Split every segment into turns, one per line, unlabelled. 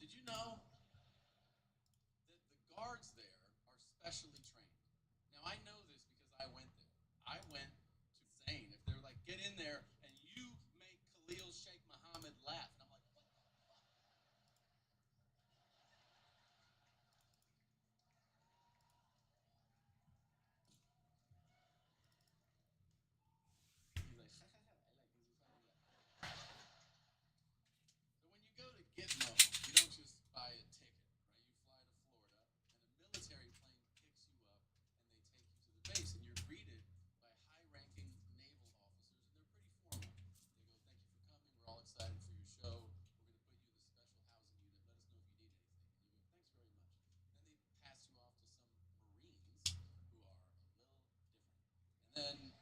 Did you know that the guards there are specially trained? Now, I know this because I went there. I went to insane. If they're like, get in there and you make Khalil Sheikh Mohammed laugh. And I'm like, what the fuck? He's like, ha ha ha, I like his funny laugh. So when you go to Gitmo, you don't just buy a ticket, right? You fly to Florida, and a military plane picks you up, and they take you to the base, and you're greeted by high-ranking naval officers, and they're pretty formal. They go, "Thank you for coming. We're all excited for your show. We're going to put you in the special housing unit. Let us know if you need anything." And you go, "Thanks very much." Then they pass you off to some Marines who are a little different. And then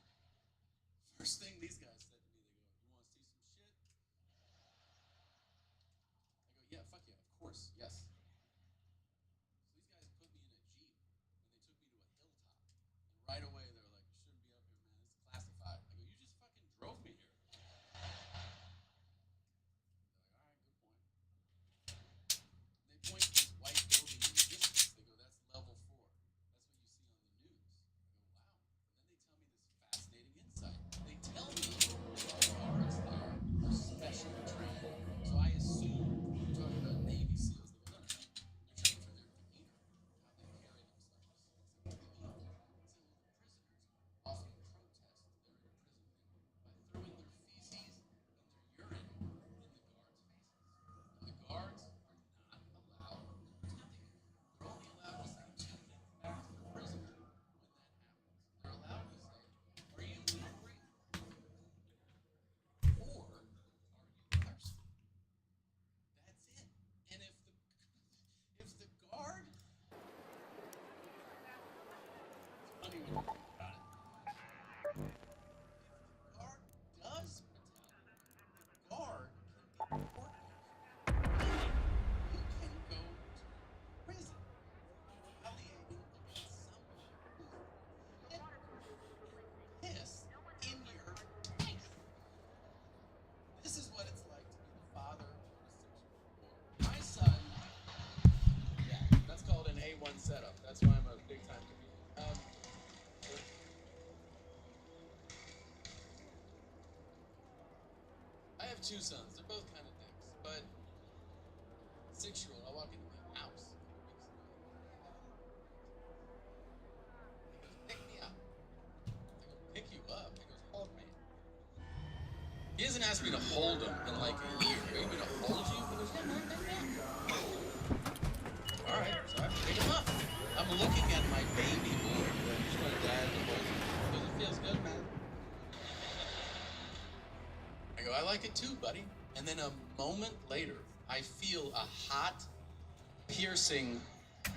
first thing these guys said to me, they go, "You want to see some shit?" I go, "Yeah, fuck yeah, of course, yes." So these guys put me in a Jeep and they took me to a hilltop. And right away they were like, "You shouldn't be up here, man. This is classified." I go, "You just fucking drove me here." They're like, "All right, good point." And they point to this white building in the distance. They go, "That's level 4. That's what you see on the news." I go, "Wow." And then they tell me this fascinating insight. They tell me the guards there are specially trained. So I assume you're talking about Navy SEALs. They go, "No, no, no. They're trained for their demeanor, how they carry themselves." I said, "What do you mean?" I said, "Well, the prisoners often protest their imprisonment by throwing their feces and their urine in the guards' faces. And the guards are not allowed to retaliate. They're only allowed to say two things back to the prisoner when that happens. They're allowed to say, 'Are you hungry?' or 'Are you thirsty?' That's it. And if the guard, it's funny when you think about it. If the guard does retaliate, the guard can be deported. Meaning you can go to prison for retaliating against someone who threw piss in your face. This is what it's like to be the father of a 6-year-old boy. My son, yeah, that's called an A1 setup. That's why I'm a big time comedian. I have 2 sons. They're both kind of dicks, but 6-year-old, I walk into their house a couple weeks ago. He goes, "Pick me up." I go, "Pick you up?" He goes, "Hold me." He hasn't asked me to hold him in like a year. "Are you going to hold you?" He goes, "Yeah, man, pick me up." All right, so I pick him up. I'm looking at my baby boy. I just want dad to hold him. He goes, "It feels good, man." I go, "I like it too, buddy." And then a moment later, I feel a hot, piercing,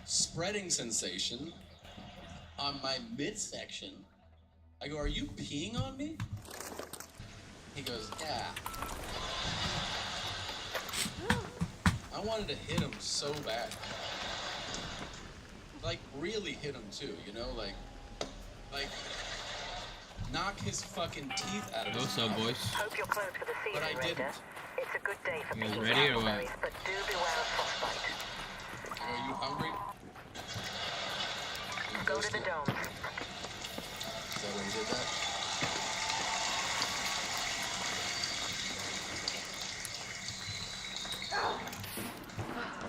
spreading sensation on my midsection. I go, "Are you peeing on me?" He goes, "Yeah." I wanted to hit him so bad. Like, really hit him too, you know? Like knock his fucking teeth out of his
What's up,
mouth.
boys?
Hope you're close for the
But I
season,
didn't.
Raider. It's a good day for
You guys
picking
ready or what?
blackberries, but do beware of frostbite.
I go, "Are you hungry?" He
Go
goes
to the dome.
Is that why he did that?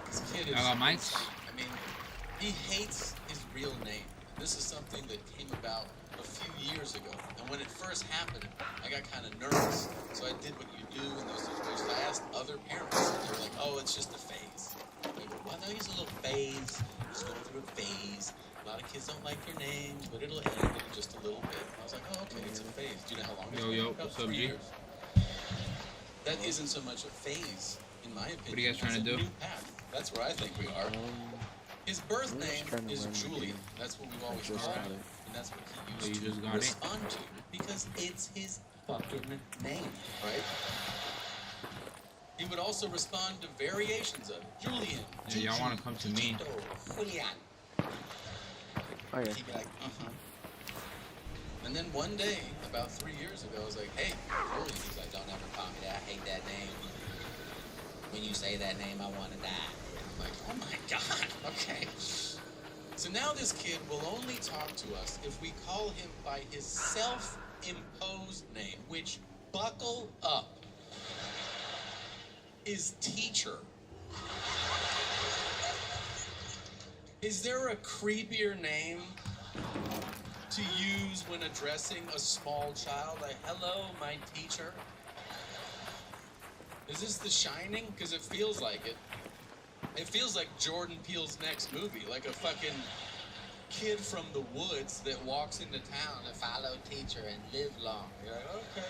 This kid is
I got mics.
insane. I mean, he hates his real name. This is something that came about a few years ago. And when it first happened, I got kind of nervous. So I did what you do in those situations. I asked other parents. And they were like, "Oh, it's just a phase." I go, "Well, no, he's a little phase. He's going through a phase. A lot of kids don't like your names, but it'll end in just a little bit." And I was like, "Oh, okay, it's a phase." Do you know how long it's been? About
What's up,
3
G?
years. That isn't so much a phase, in my opinion.
What are you guys trying
It's
to
a
do?
new path. That's where I think we are. His birth
We're just
name
trying to
is
learn the
Julian.
game.
That's what we've always
Just
called
got
him.
it.
And that's what
Oh,
he
you
used
just
to
got it?
respond to because it's his fucking name, right? He would also respond to variations of it. Julian.
Yeah, y'all wanna come to me.
Gigito, Julian.
Oh yeah.
He'd be like, And then one day, about 3 years ago, I was like, "Hey, Julian." He's like, "Don't ever call me that. I hate that name. When you say that name, I want to die." I'm like, oh my God, okay. So now this kid will only talk to us if we call him by his self-imposed name, which, buckle up, is teacher. Is there a creepier name to use when addressing a small child? Like, hello, my teacher. Is this The Shining? Because it feels like it. It feels like Jordan Peele's next movie, like a fucking kid from the woods that walks into town to follow teacher and live long. You're like, okay.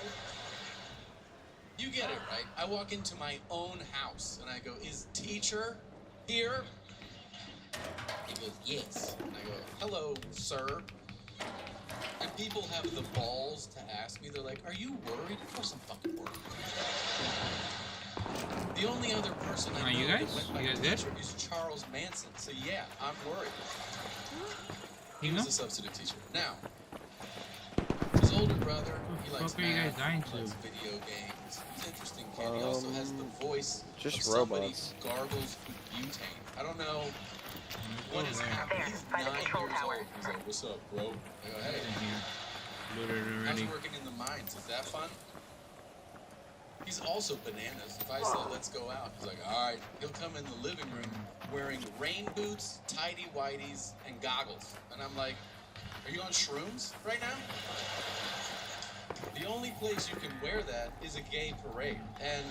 You get it, right? I walk into my own house and I go, is teacher here? He goes, yes. And I go, hello, sir. And people have the balls to ask me, they're like, are you worried? Of course I'm fucking worried. The only other person I know that went by teacher is Charles Manson. So yeah, I'm worried. He was a substitute teacher. Now, his older brother, he likes math, he likes video games. He's an interesting kid. He also has the voice of somebody who gargles with butane. I don't know what is happening. He's 9 years old. He's like, what's up, bro? I go, hey. I was working in the mines. Is that fun? He's also bananas. If I say, let's go out, he's like, all right. He'll come in the living room wearing rain boots, tidy whities, and goggles. And I'm like, are you on shrooms right now? The only place you can wear that is a gay parade. And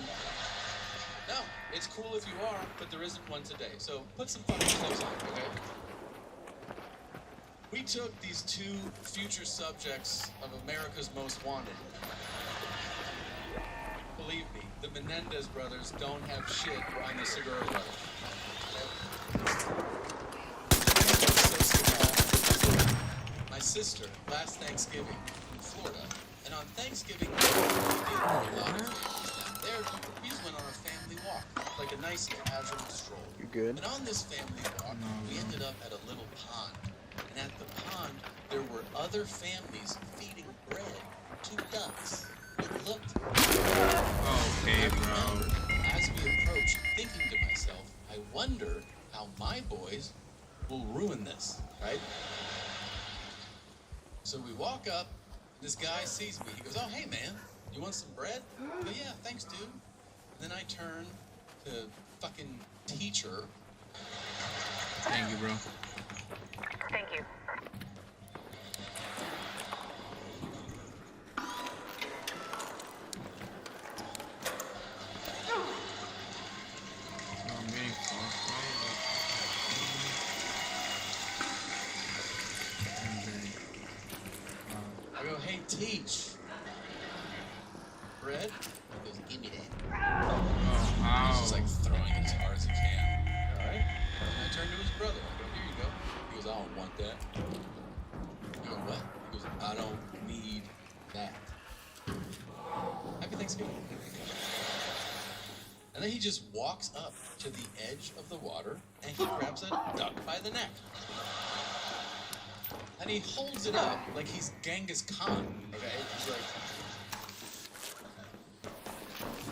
no, it's cool if you are, but there isn't one today. So put some fucking clothes on, okay? We took these 2 future subjects of America's Most Wanted. Believe me, the Menendez brothers don't have shit on the Segura brothers. My sister, last Thanksgiving in Florida, and on Thanksgiving, we did a lot of things down there. We just went on a family walk, like a nice casual stroll.
You good?
And on this family walk, we ended up at a little pond. And at the pond, there were other families feeding bread to ducks. It looked. Okay, bro. As we approached, thinking to myself, I wonder how my boys will ruin this, right? So we walk up, and this guy sees me. He goes, oh, hey, man, you want some bread? I go, yeah, thanks, dude. And then I turn to fucking teacher. Thank you, bro.
Thank you.
I go, hey, teach. Bread? He goes, give me that. He's just like throwing it as hard as he can. Alright? And I turn to his brother. I go, here you go. He goes, I don't want that. I go, what? He goes, I don't need that. Happy Thanksgiving. And then he just walks up to the edge of the water and he grabs a duck by the neck. And he holds it up like he's Genghis Khan, okay? He's like,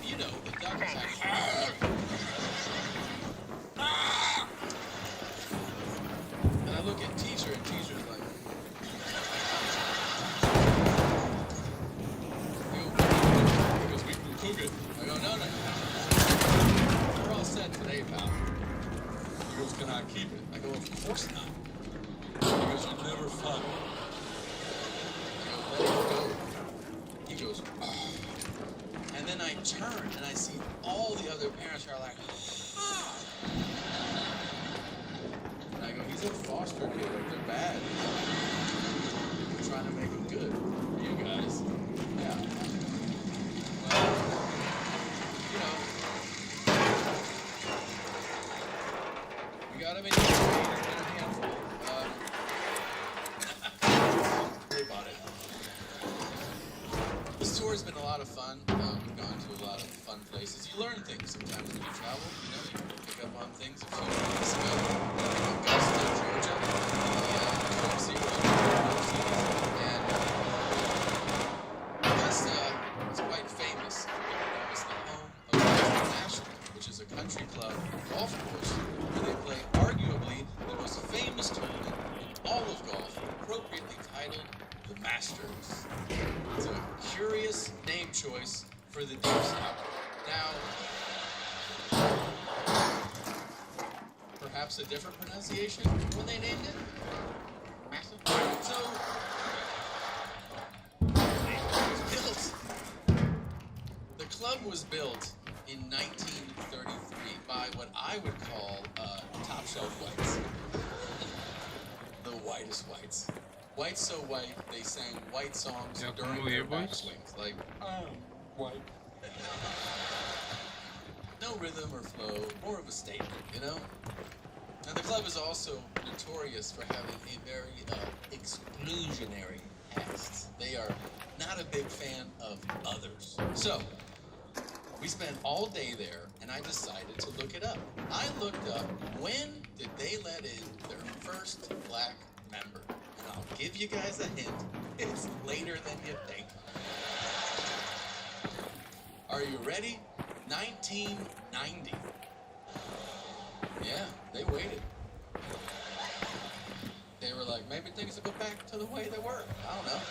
you know, the duck is actually... Ah! And I look at teacher, and teacher's like... He goes, we can cook it. I go, no. We're all set today, pal. He goes, can I keep it? I go, of course not. He goes, you're never fun. I go, let it go. He goes, oh. And then I turn and I see all the other parents are like, ah. And I go, he's a foster kid, like they're bad. We're trying to make him good for you guys. Yeah. Well, you know, we got him in a handful. About it. This tour has been a lot of fun. We've gone to a lot of fun places. You learn things sometimes when you travel. You know, you pick up on things. A few weeks ago, Augusta, Georgia, and Augusta is quite famous. It's the home of National, which is a country club golf course where they play arguably the most famous tournament in all of golf, appropriately titled the Masters. It's a curious name choice for the Deep South. Now, perhaps a different pronunciation when they named it? Massive. So, the club was built in 1933 by what I would call top shelf whites. The whitest whites. Whites so white, they sang white songs during their backswings. Like, white. No rhythm or flow, more of a statement, you know? And the club is also notorious for having a very exclusionary past. They are not a big fan of others. So, we spent all day there, and I decided to look it up. I looked up, when did they let in their first black member? And I'll give you guys a hint. It's later than you think. Are you ready? 1990. Yeah, they waited. They were like, maybe things will go back to the way they were. I don't know.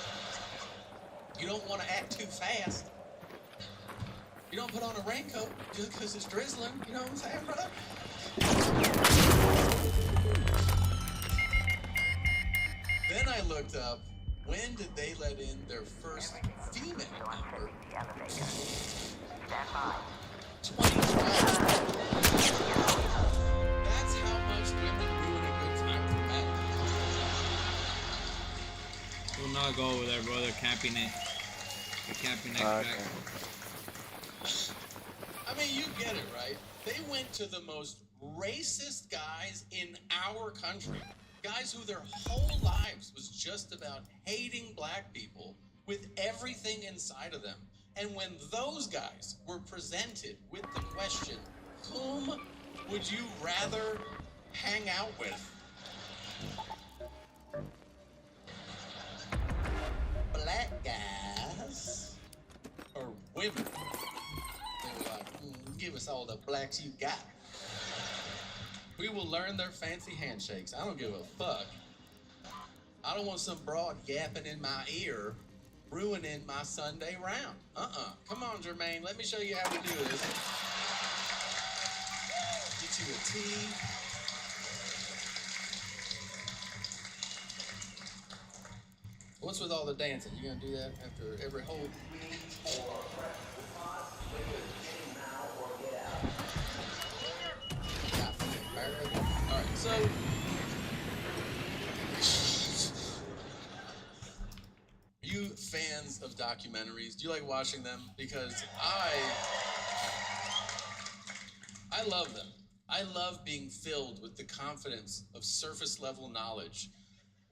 You don't want to act too fast. You don't put on a raincoat just because it's drizzling. You know what I'm saying, brother? Then I looked up, when did they let in their first female member? 2012. That's how much women ruin a good time for men.
We'll not go over there, bro. They're camping it. They're camping that track.
Okay.
I mean, you get it, right? They went to the most racist guys in our country. Guys who their whole lives was just about hating black people with everything inside of them. And when those guys were presented with the question, whom would you rather hang out with? Black guys or women? They were like, give us all the blacks you got. We will learn their fancy handshakes. I don't give a fuck. I don't want some broad yapping in my ear ruining my Sunday round. Come on, Jermaine. Let me show you how we do this. Get you a tea. What's with all the dancing? You gonna do that after every hole? All right, so you fans of documentaries, do you like watching them? Because I love them. I love being filled with the confidence of surface level knowledge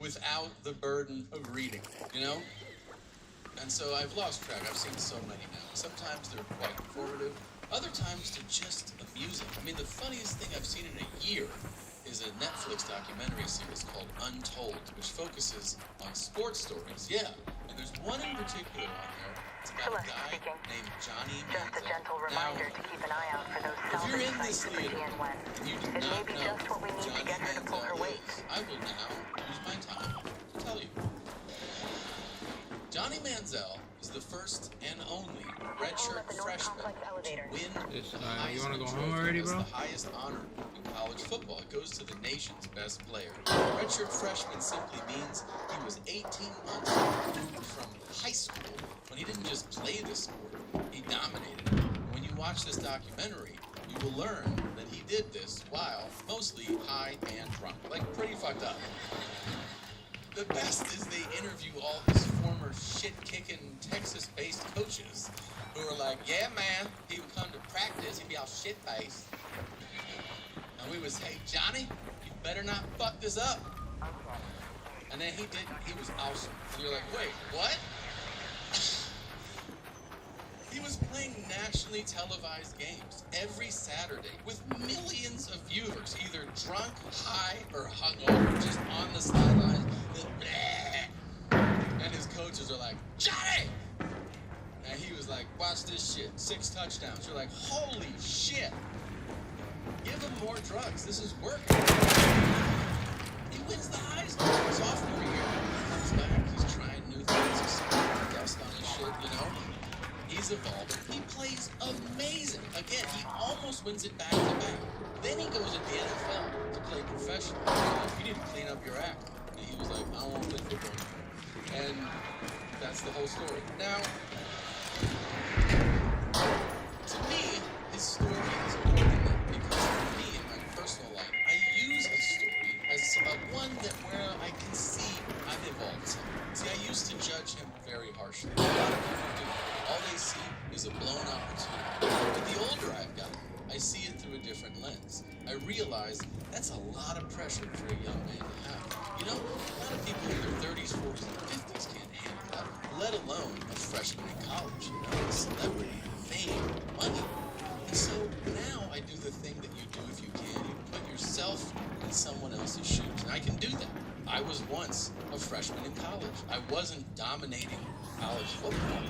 without the burden of reading, you know? And so I've lost track. I've seen so many now. Sometimes they're quite informative. Other times they're just amusing. I mean, the funniest thing I've seen in a year is a Netflix documentary series called Untold, which focuses on sports stories. Yeah, and there's one in particular on there. It's about a guy named Johnny
Just a
Manziel.
gentle reminder to keep an eye out for those
If you're in
salvage
this
sites
theater
Ian went.
and you do
It may
not
be
know
just what we need to
Johnny
get her to pull her
Manziel
weight.
is, I will now use my time to tell you. Johnny Manziel is the first and only redshirt freshman to win
This,
the
you wanna
Heisman
go home
Trophy.
already,
That's
bro?
the highest honor in college football. It goes to the nation's best player. Redshirt freshman simply means he was 18 months removed from high school when he didn't just play the sport, he dominated it. When you watch this documentary, you will learn that he did this while mostly high and drunk, like pretty fucked up. The best is they interview all his former shit-kicking Texas-based coaches who are like, yeah, man, he would come to practice, he'd be all shit-faced. And we would say, Johnny, you better not fuck this up. And then he didn't. He was awesome. And you're like, wait, what? He was playing nationally televised games every Saturday with millions of viewers, either drunk, high, or hungover, just on the sidelines. And his coaches are like, Johnny! And he was like, watch this shit, 6 touchdowns. You're like, holy shit. Give him more drugs. This is work. He wins the Heisman sophomore year. He comes back. He's trying new things. He's throwing dust on his shit, you know? He's evolving. He plays amazing. Again, he almost wins it back to back. Then he goes to the NFL to play professional. You need to clean up your act. And he was like, I don't want to play football. And that's the whole story. Now, to me, his story is important because for me, in my personal life, I use his story as one that where I can see I've evolved some. See, I used to judge him very harshly. A lot of people do. All they see is a blown opportunity. But the older I've gotten, I see it through a different lens. I realize that's a lot of pressure for a young man to have. You know, a lot of people in their 30s, 40s, and 50s can't handle that, let alone a freshman in college. You know, celebrity, fame, money. And so now I do the thing that you do if you can. You put yourself in someone else's shoes. And I can do that. I was once a freshman in college. I wasn't dominating college football.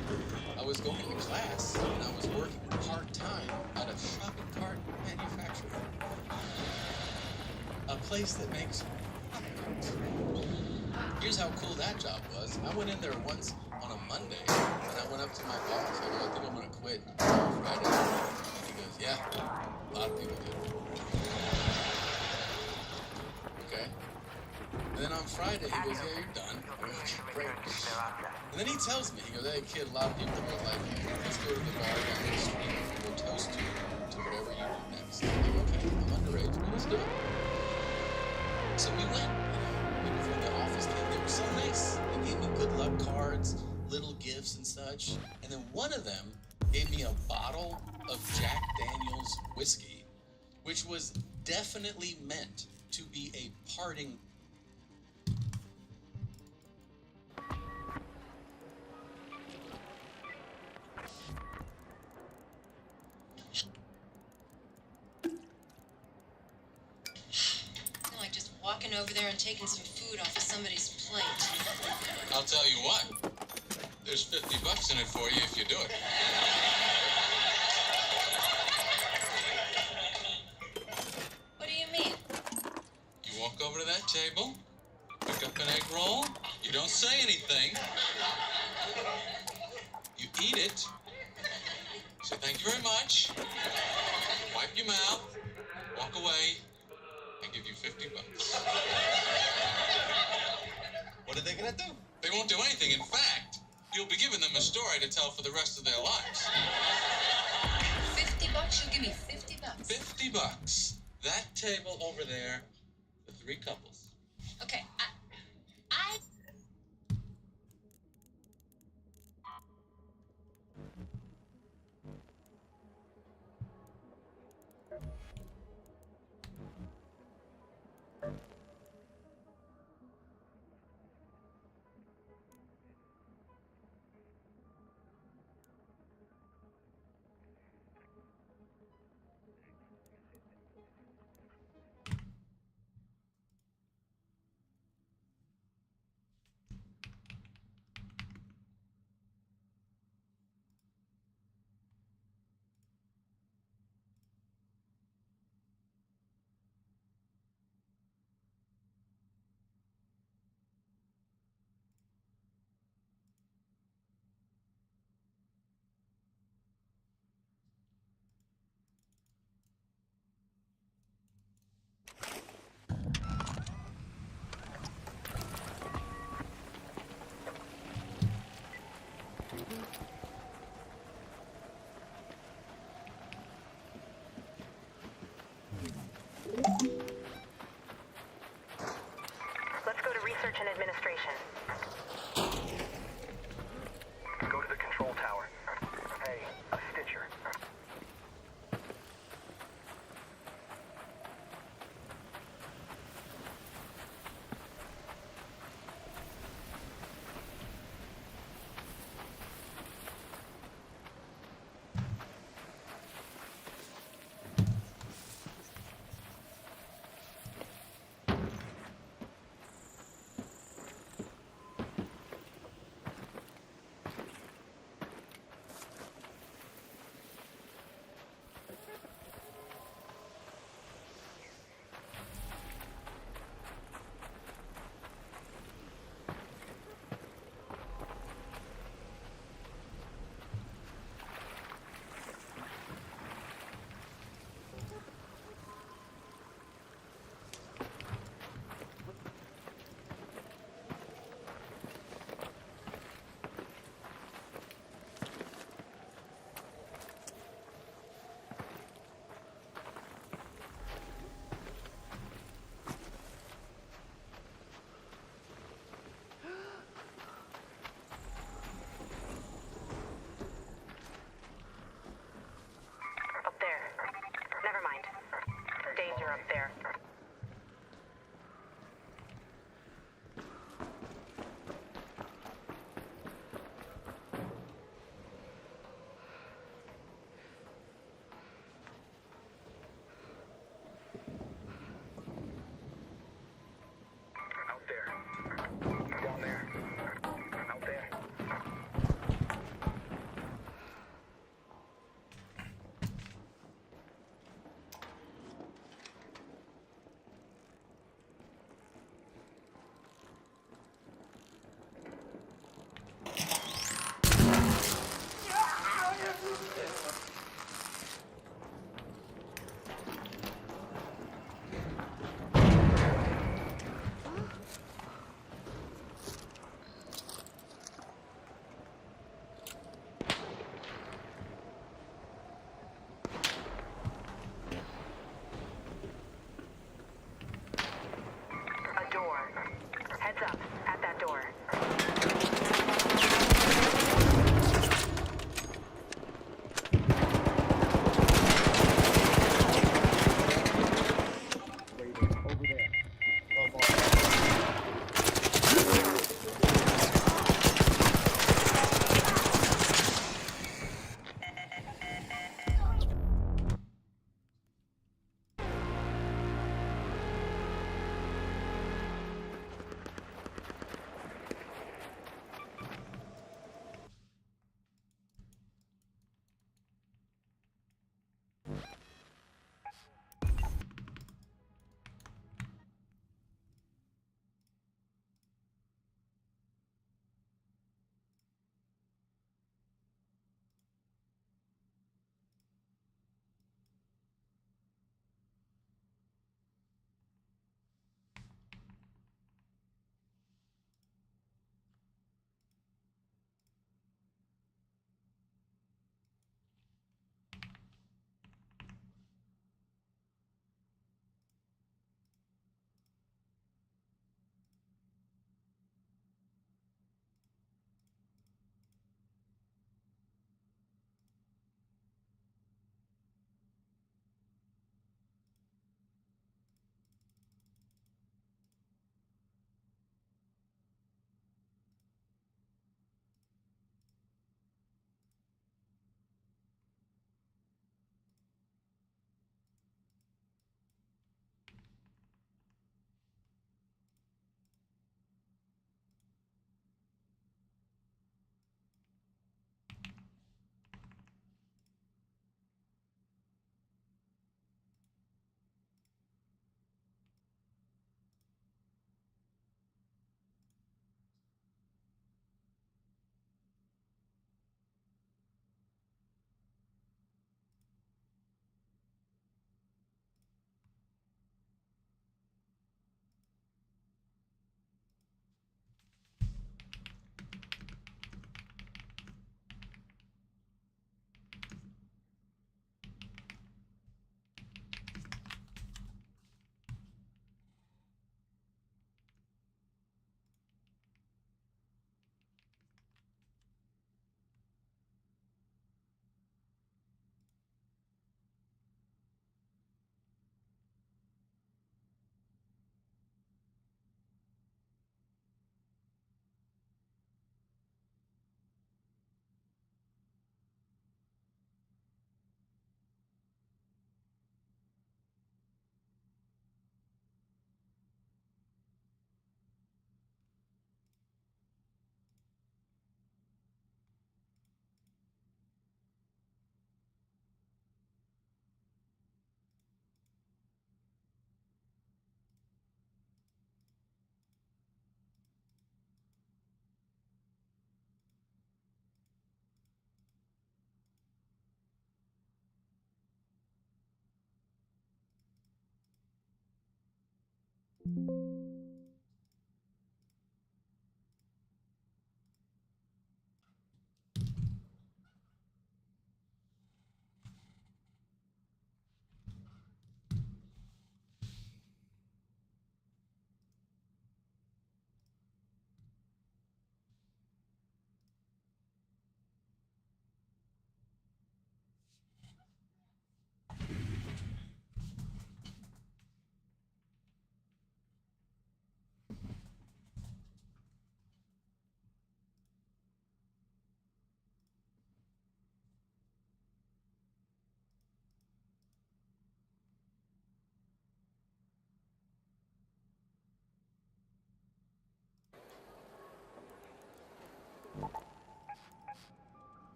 I was going to class and I was working part-time at a shopping cart manufacturer. A place that makes Here's how cool that job was. I went in there once on a Monday, and I went up to my boss. I go, I think I'm going to quit Friday. And he goes, yeah, a lot of people do. Okay. And then on Friday, he goes, yeah, you're done. I go, okay, great. And then he tells me, he goes, hey, kid, a lot of people are like, let's go to the bar down the street and we'll toast you to whatever you do next. I'm like, okay, I'm underage, but let's do it. So we went. People from the office came. They were so nice. They gave me good luck cards, little gifts and such. And then one of them gave me a bottle of Jack Daniel's whiskey, which was definitely meant to be a parting.
Like just walking over there and taking some food off of somebody's plate.
I'll tell you what. There's $50 in it for you if you do it.
What do you mean?
You walk over to that table, pick up an egg roll, you don't say anything. You eat it, say thank you very much, wipe your mouth, walk away, and give you $50. What are they gonna do? They won't do anything. In fact, you'll be giving them a story to tell for the rest of their lives.
$50? You'll give me $50?
$50. That table over there for 3 couples.
Okay, I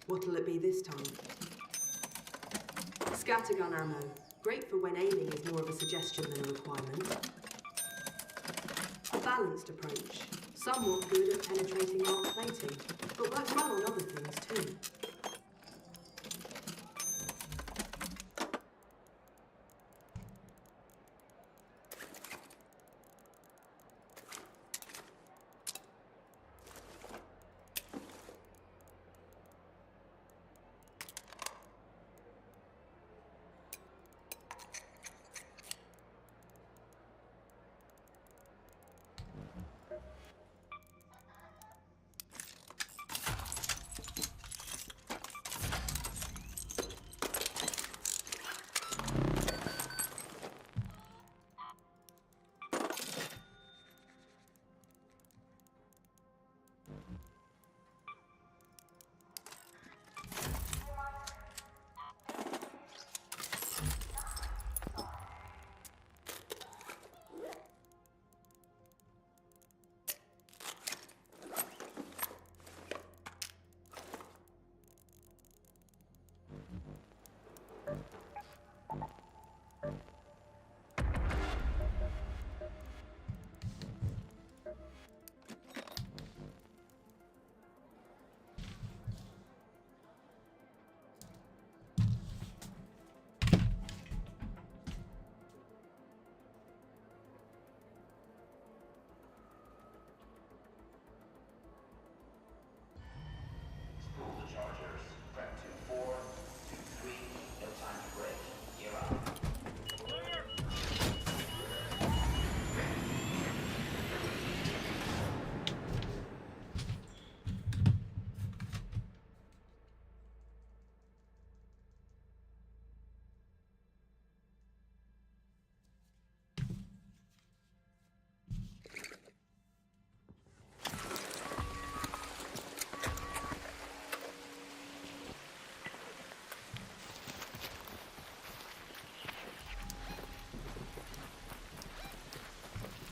What'll it be this time? Scattergun ammo. Great for when aiming is more of a suggestion than a requirement. A balanced approach. Somewhat good at penetrating ARK plating, but works well on other things too.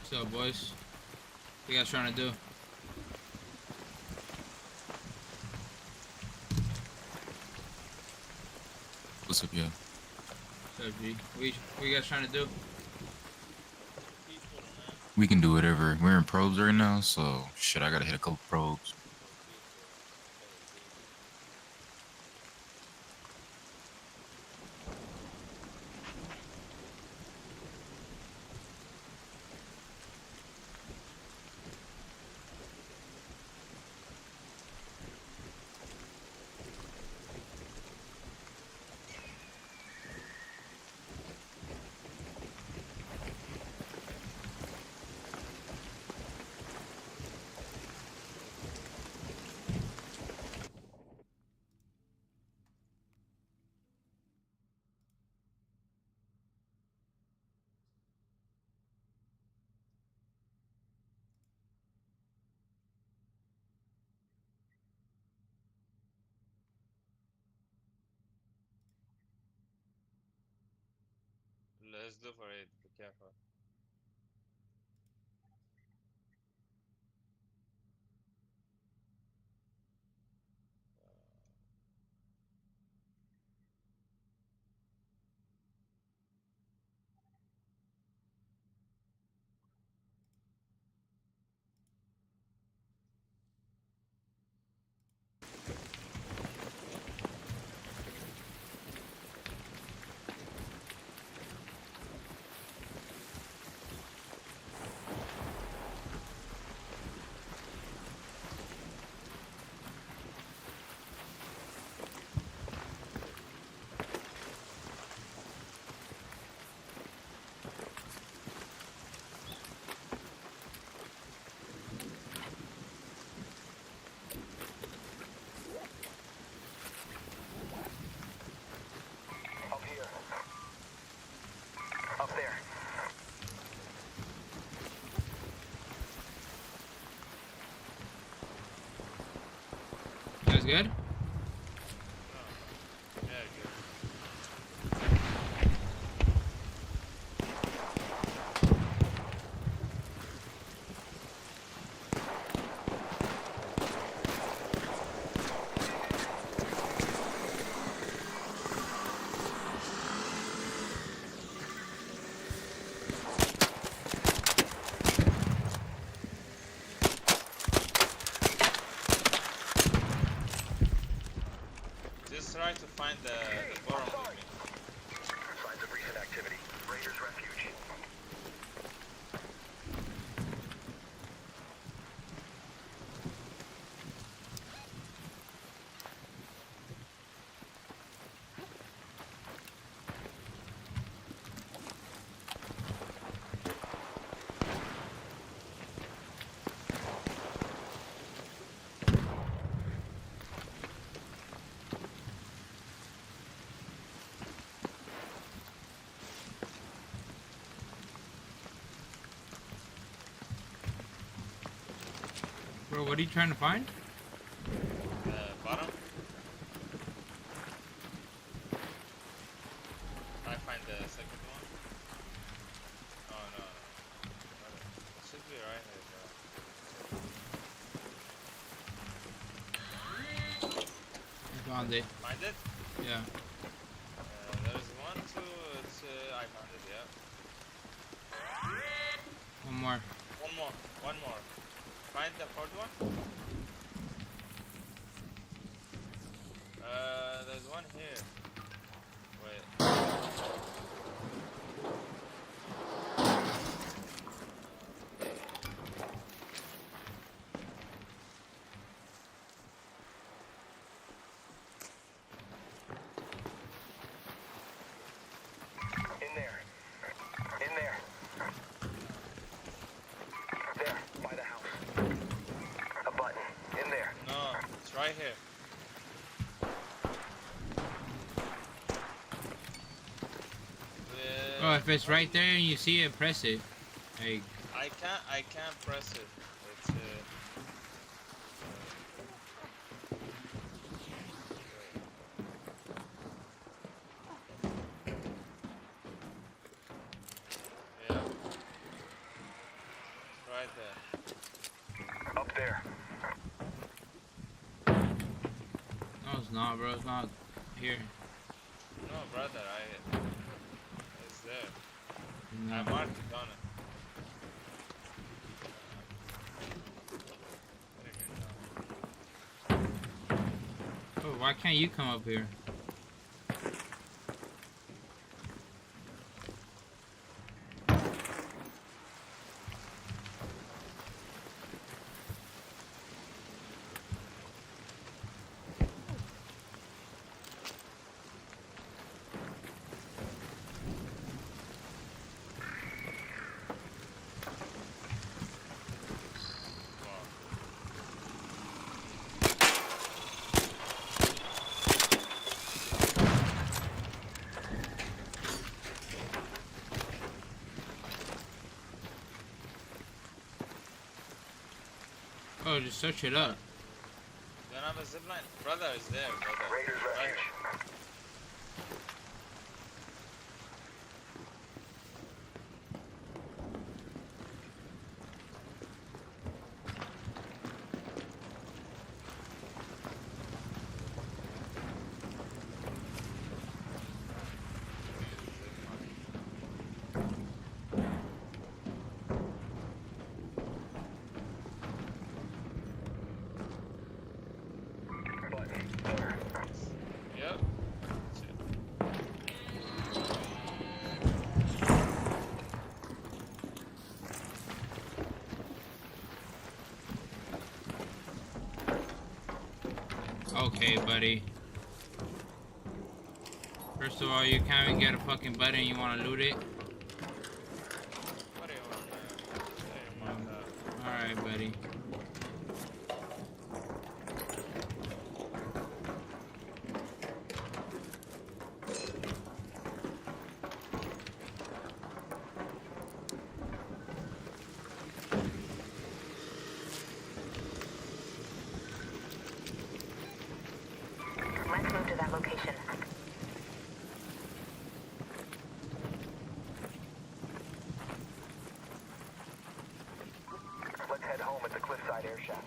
What's up, boys? What you guys trying to do?
What's up, yo?
What's up, G? What you guys trying to do?
We can do whatever. We're in probes right now, so shit, I gotta hit a couple probes.
Let's look for it. Be careful.
Up here. Up there.
That's good.
Yeah, good. Just try to find the bottom with me.
Signs of recent activity. Raiders refuge.
Bro, what are you trying to find?
The bottom. I find the second one. Oh no, no. It should be right here, bro.
I found it.
Find it?
Yeah.
There's one, two. It's I found it. Yeah.
One more.
One more. One more. Find the third one. There's one here. Wait.
In there. In there. There, by the house. A button. In there.
No, it's right here.
Oh, if it's right there and you see it, press it. Hey,
I can't press it. It's yeah. It's right there.
Up there.
no, it's not, bro. It's not here.
No, brother, it's there. I
No.
marked it on it.
Oh, why can't you come up here? Oh, just search it up.
Don't have a zipline? Brother is there, brother.
Raiders
Right.
refuge.
Okay, buddy. First of all, you can't even get a fucking button and you wanna loot it? Alright, buddy.
Let's move to that location.
Let's head home at the cliffside air shaft.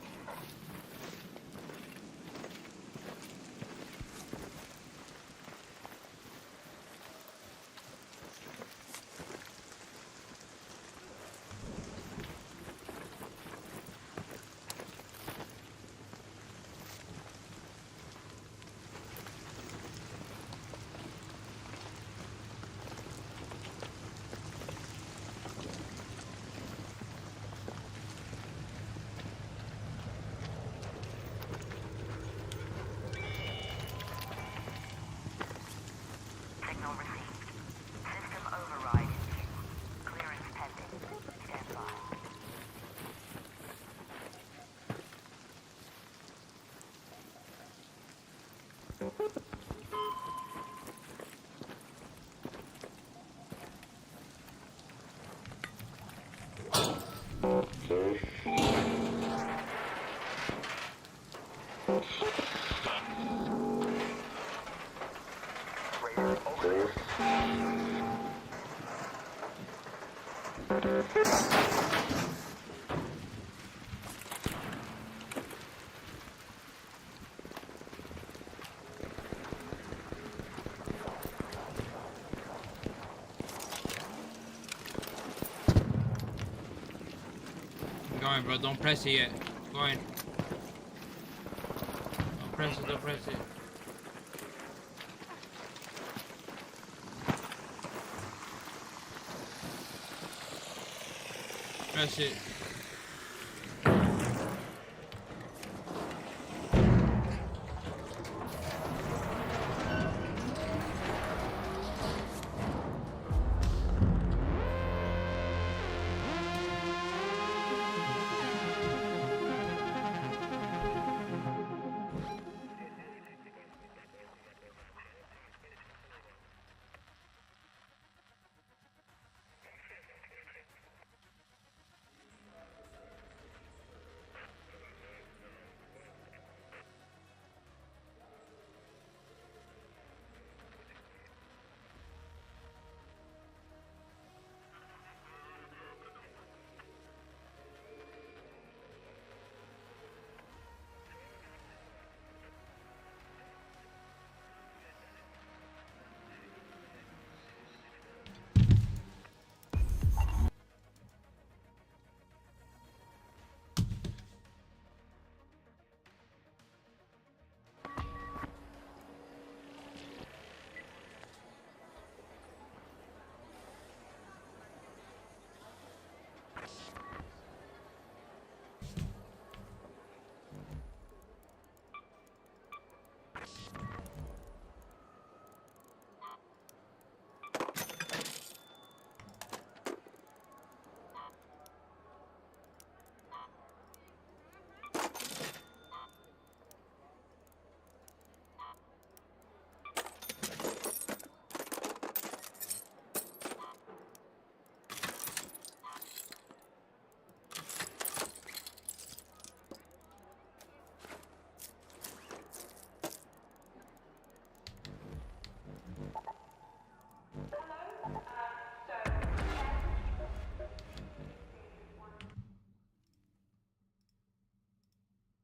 Signal received. System override in view. Clearance pending. Stand by.
Raider, over here.
I'm going, bro. Don't press it yet. Going. Don't press it. Don't press it. Press it.